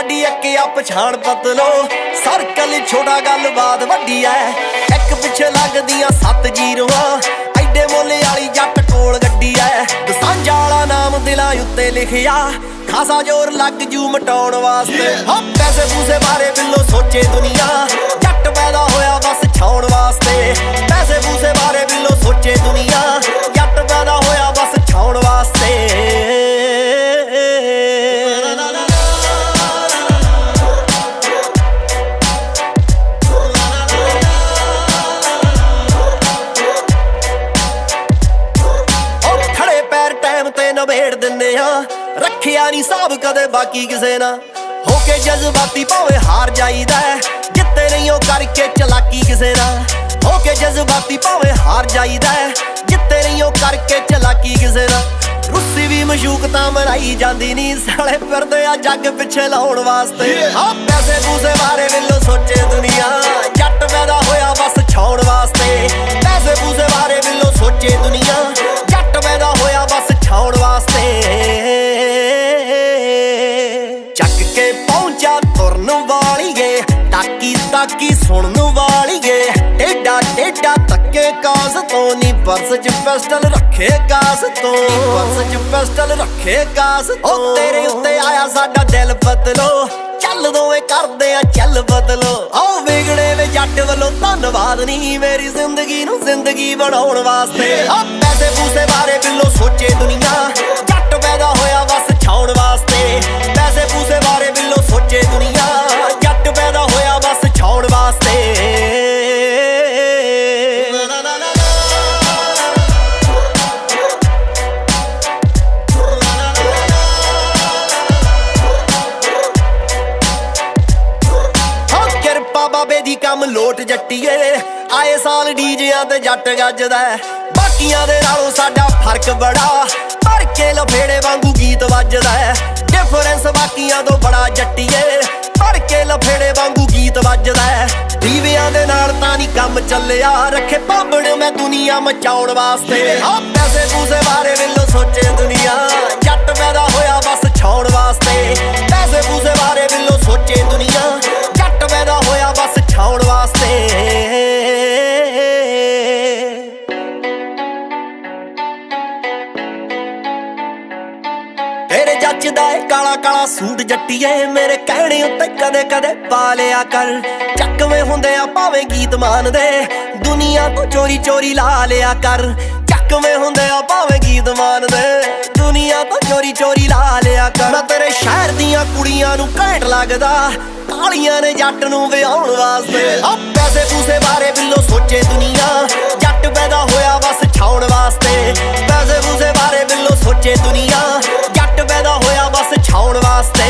साडी एक आ पछाण पतलो सर्कल छोटा गलबात वड्डी ऐ एक पिछे लगदियां 7 जीरोआं एडे मोले वाली जट कोल गड्डी ऐ दसांझा वाला नाम दिलां उत्ते लिखिया खासा जोर लग जू मटाउण वास्ते पैसे पूसे बारे बिल्लो सोचे दुनिया जट पैदा होया बस छाउण वास्ते पैसे पूसे बारे बिल्लो सोचे दुनिया जट पैदा होया बस छाउण वास्ते नवेड़ दिन्ने रखिया नी साहब कदे बाकी किसे ना होके जज्बाती भावे हार जाईदा जित्ते नहीं हो करके चलाकी किसे ना होके जज्बाती भावे हार जाईदा जित्ते नहीं हो करके चलाकी किसे ना रुस्सी भी मशूक तां मराई जांदी नी साले फिरदे आ जग पिछे लाउण वास्ते पैसे पूसे बारे बिल्लो सोचे दुनिया जट पैदा होया बस छाउण वास्ते पैसे पूसे बारे बिल्लो सोचे दुनिया जट पैदा होया बस छाउण वास्ते चक के पहुंचा तुरन वालीए ताकी ताकी सुनन वालीए टेढ़ा टेढ़ा तक्के कास तो नी पर्स च पिस्टल रखे कास तो पर्स च पिस्टल रखे कास ओ तेरे उत्ते आया साडा दिल बदलो चल दोवें करदे आ चल बदलो आओ विगड़े वे जट वल्लों धन्नवाद नी मेरी जिंदगी नूं जिंदगी बनाउण वास्ते पैसे पूसे बारे बिल्लो सोचे दुनिया जट पैदा होया बस छाउण वास्ते पैसे पूसे बारे बिल्लो सोचे दुनिया जट पैदा होया बस छाउण वास्ते बाबे दी कम लोट जट्टीए आए साल डीजियां ते जट गजदा बाकियां दे नालों साडा फर्क बड़ा भर के लफेड़े वांगू गीत वजदा डिफरेंस बाकियां तो बड़ा जट्टीए भर के लफेड़े वांगू गीत वजदा दीवियां दे नाल तां नी कम चलिया रखे भांबड़ मैं दुनिया मचाउण वास्ते पैसे पूसे बारे बिल्लो सोचे दुनिया जट पैदा होया बस छाउण वास्ते पैसे पूसे बारे बिल्लो सोचे दुनिया जट पैदा होया बस छाउण वास्ते तेरे जचदा है काला काला सूट जट्टीए मेरे कहने उत्ते कदे कदे पा लिया कर चकवे हुंदे आ भावें गीत मानदे दुनिया तो चोरी चोरी ला लिया कर चकवे हुंदे आ भावें गीत मानदे दुनिया तो चोरी चोरी ला लिया कर मैं तेरे शहर दियां कुड़ियां नूं घैंट लगदा कालियां ने जट नूं विआउण वास्ते पैसे पूसे बारे बिल्लो सोचे दुनिया जट पैदा होया बस छाउण वास्ते पैसे पूसे बारे बिल्लो सोचे दुनिया जट पैदा होया बस छाउण वास्ते